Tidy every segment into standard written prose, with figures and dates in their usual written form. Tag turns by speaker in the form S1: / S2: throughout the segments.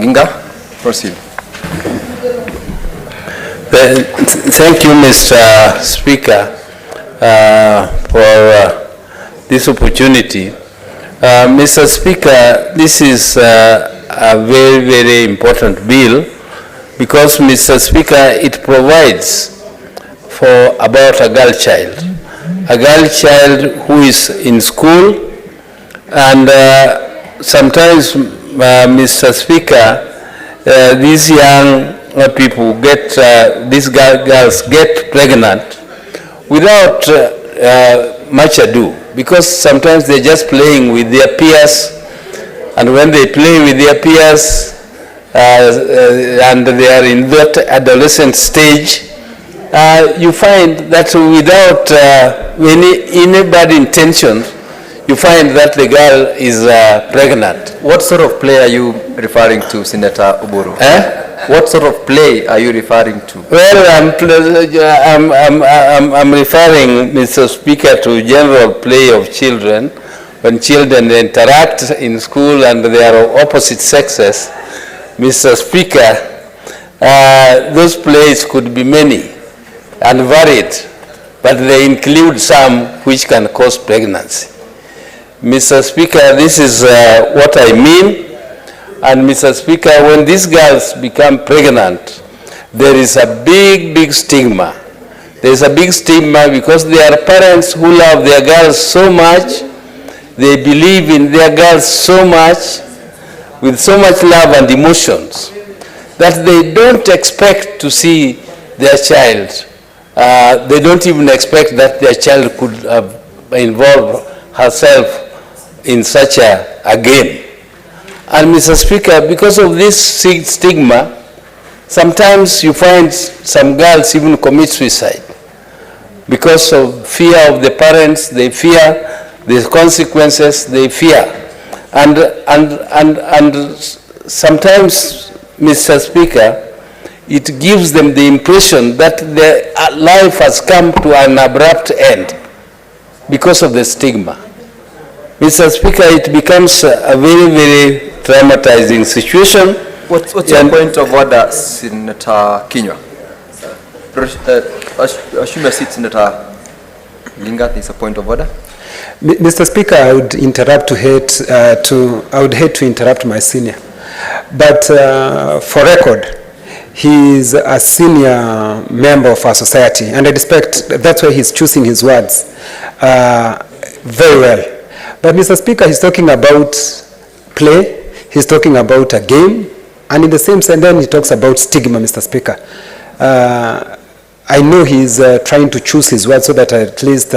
S1: ODINGA. Proceed.
S2: Thank you, Mr. Speaker, for this opportunity. Mr. Speaker, this is a very, very important bill because, Mr. Speaker, it provides for about a girl child who is in school, and sometimes, Mr. Speaker, these young people get, these girls get pregnant without much ado, because sometimes they're just playing with their peers, and when they play with their peers and they are in that adolescent stage, you find that without any bad intention, you find that the girl is pregnant.
S1: What sort of play are you referring to, Senator Oburu? What sort of play are you referring to?
S2: Well, I'm referring, Mr. Speaker, to general play of children. When children interact in school and they are of opposite sexes, Mr. Speaker, those plays could be many and varied, but they include some which can cause pregnancy. Mr. Speaker, this is what I mean. And Mr. Speaker, when these girls become pregnant, there is a big, big stigma. There is a big stigma because there are parents who love their girls so much, they believe in their girls so much, with so much love and emotions, that they don't expect to see their child. They don't even expect that their child could involve herself in such a game. And Mr. Speaker, because of this stigma, sometimes you find some girls even commit suicide. Because of fear of the parents, they fear the consequences, they fear. And sometimes, Mr. Speaker, it gives them the impression that their life has come to an abrupt end because of the stigma. Mr. Speaker, it becomes a very, very traumatizing situation.
S1: What's your point of order, Senator Kenywa? Assume your seat, Senator Linga. There's a point of order.
S3: Mr. Speaker, I would hate to interrupt my senior, but for record, he is a senior member of our society, and I respect that's why he's choosing his words very well. But Mr. Speaker, he's talking about play, he's talking about a game, and in the same sense, then he talks about stigma, Mr. Speaker. I know he's trying to choose his words so that at least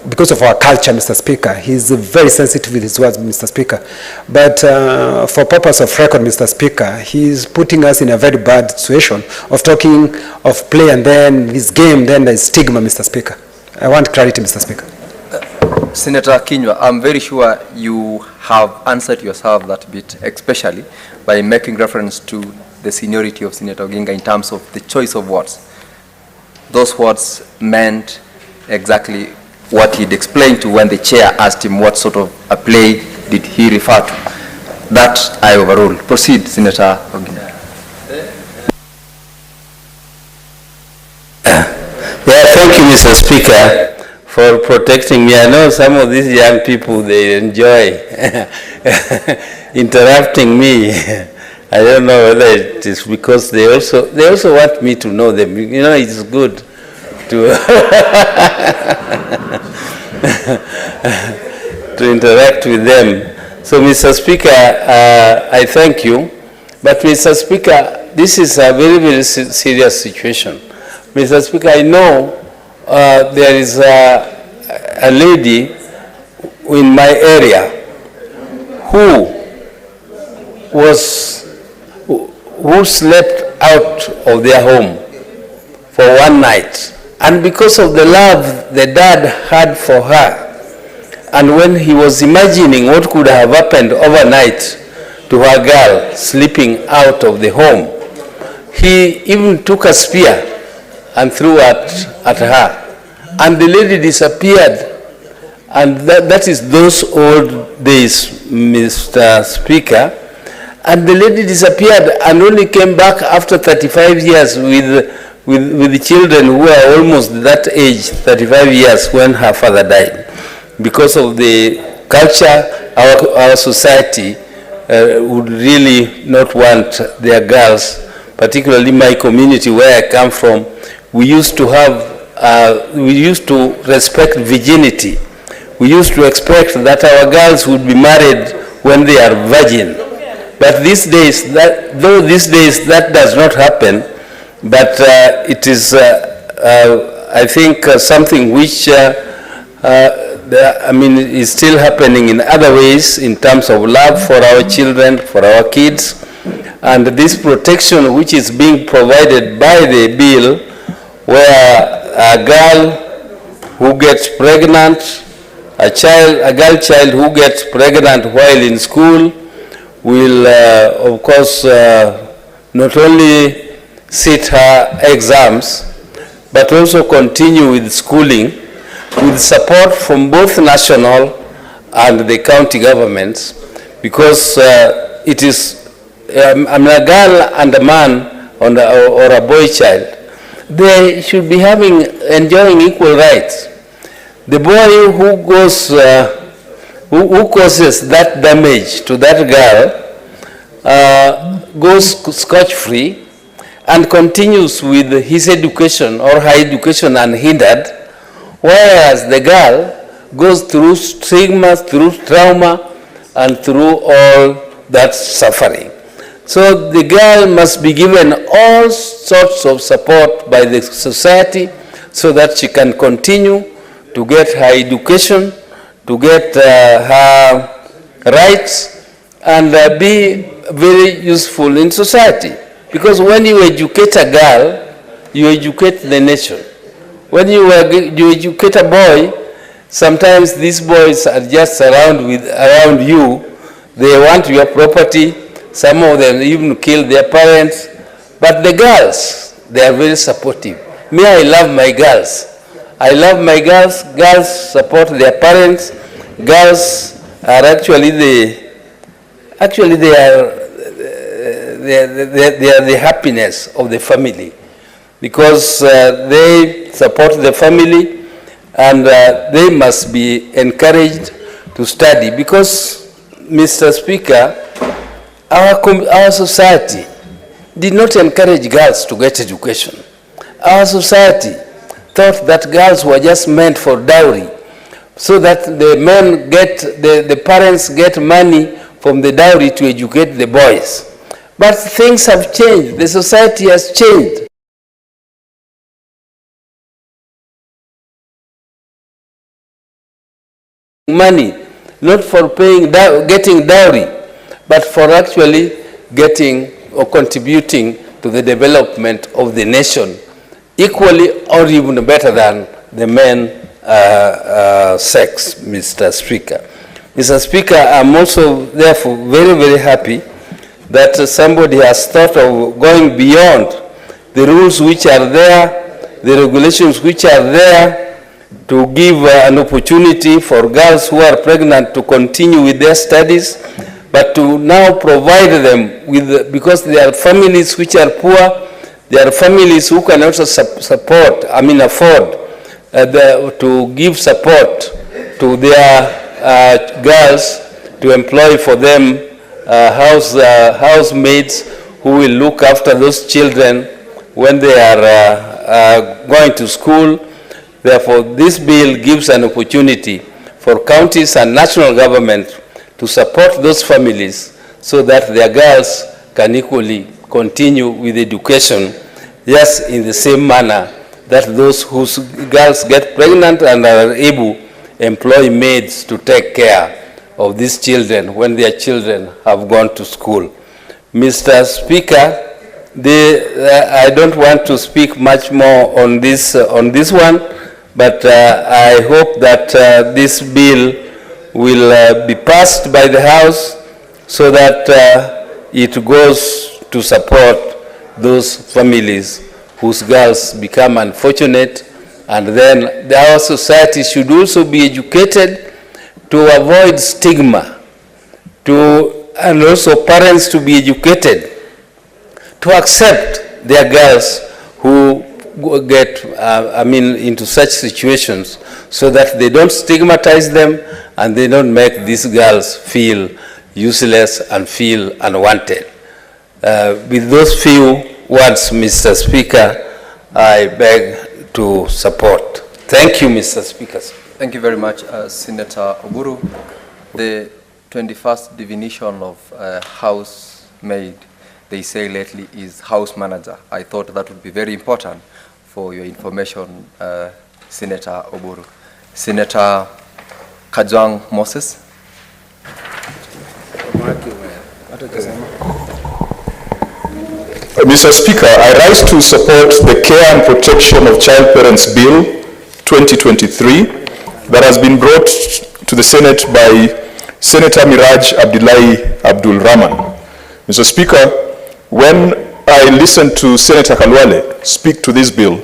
S3: because of our culture, Mr. Speaker, he's very sensitive with his words, Mr. Speaker. But for purpose of record, Mr. Speaker, he's putting us in a very bad situation of talking of play and then his game, then there's stigma, Mr. Speaker. I want clarity, Mr. Speaker.
S1: Senator Kenywa, I'm very sure you have answered yourself that bit, especially by making reference to the seniority of Senator Oginga in terms of the choice of words. Those words meant exactly what he'd explained to when the chair asked him what sort of a play did he refer to. That I overrule. Proceed, Senator Oginga.
S2: Thank you, Mr. Speaker, for protecting me. I know some of these young people, they enjoy interrupting me. I don't know whether it is because they also want me to know them. You know, it's good to to interact with them. So, Mr. Speaker, I thank you. But, Mr. Speaker, this is a very, very serious situation. Mr. Speaker, I know there is a lady in my area who slept out of their home for one night. And because of the love the dad had for her, and when he was imagining what could have happened overnight to her girl sleeping out of the home, he even took a spear and threw at her. And the lady disappeared. And that is those old days, Mr. Speaker. And the lady disappeared and only came back after 35 years with children who are almost that age, 35 years, when her father died. Because of the culture, our society would really not want their girls, particularly my community where I come from. We used to respect virginity. We used to expect that our girls would be married when they are virgin. But these days, that does not happen, but it is, I think, something which, is still happening in other ways in terms of love for our children, for our kids, and this protection which is being provided by the bill, where a girl who gets pregnant, a girl child who gets pregnant while in school will, of course, not only sit her exams, but also continue with schooling with support from both national and the county governments, because it is a girl and a man or a boy child. They should be enjoying equal rights. The boy who goes, who causes that damage to that girl goes scotch-free and continues with his education or her education unhindered, whereas the girl goes through stigma, through trauma, and through all that suffering. So the girl must be given all sorts of support by the society so that she can continue to get her education, to get her rights, and be very useful in society. Because when you educate a girl, you educate the nation. When you educate a boy, sometimes these boys are just around you. They want your property. Some of them even kill their parents. But the girls, they are very supportive. Me, I love my girls. I love my girls. Girls support their parents. Girls are actually they are the happiness of the family, because they support the family, and they must be encouraged to study. Because, Mr. Speaker, our society did not encourage girls to get education. Our society thought that girls were just meant for dowry, so that the parents get money from the dowry to educate the boys. But things have changed. The society has changed. Money, not for getting dowry, but for actually getting or contributing to the development of the nation, equally or even better than the men sex, Mr. Speaker. Mr. Speaker, I'm also therefore very, very happy that somebody has thought of going beyond the rules which are there, the regulations which are there, to give an opportunity for girls who are pregnant to continue with their studies, but to now provide them with, because there are families which are poor, there are families who can also afford to give support to their girls, to employ for them housemaids who will look after those children when they are going to school. Therefore, this bill gives an opportunity for counties and national government to support those families so that their girls can equally continue with education, just in the same manner that those whose girls get pregnant and are able to employ maids to take care of these children when their children have gone to school. Mr. Speaker, I don't want to speak much more on this one, but I hope that this bill will be passed by the House so that it goes to support those families whose girls become unfortunate, and then our society should also be educated to avoid stigma, to and also parents to be educated to accept their girls who get, into such situations, so that they don't stigmatize them and they don't make these girls feel useless and feel unwanted. With those few words, Mr. Speaker, I beg to support. Thank you, Mr. Speaker.
S1: Thank you very much, Senator Oburu. The 21st definition of housemaid, they say lately, is house manager. I thought that would be very important for your information, Senator Oburu. Senator Kajwang Moses.
S4: Mr. Speaker, I rise to support the Care and Protection of Child Parents Bill 2023 that has been brought to the Senate by Senator Miraj Abdullahi Abdul Rahman. Mr. Speaker, when I listened to Senator Kalwale speak to this bill,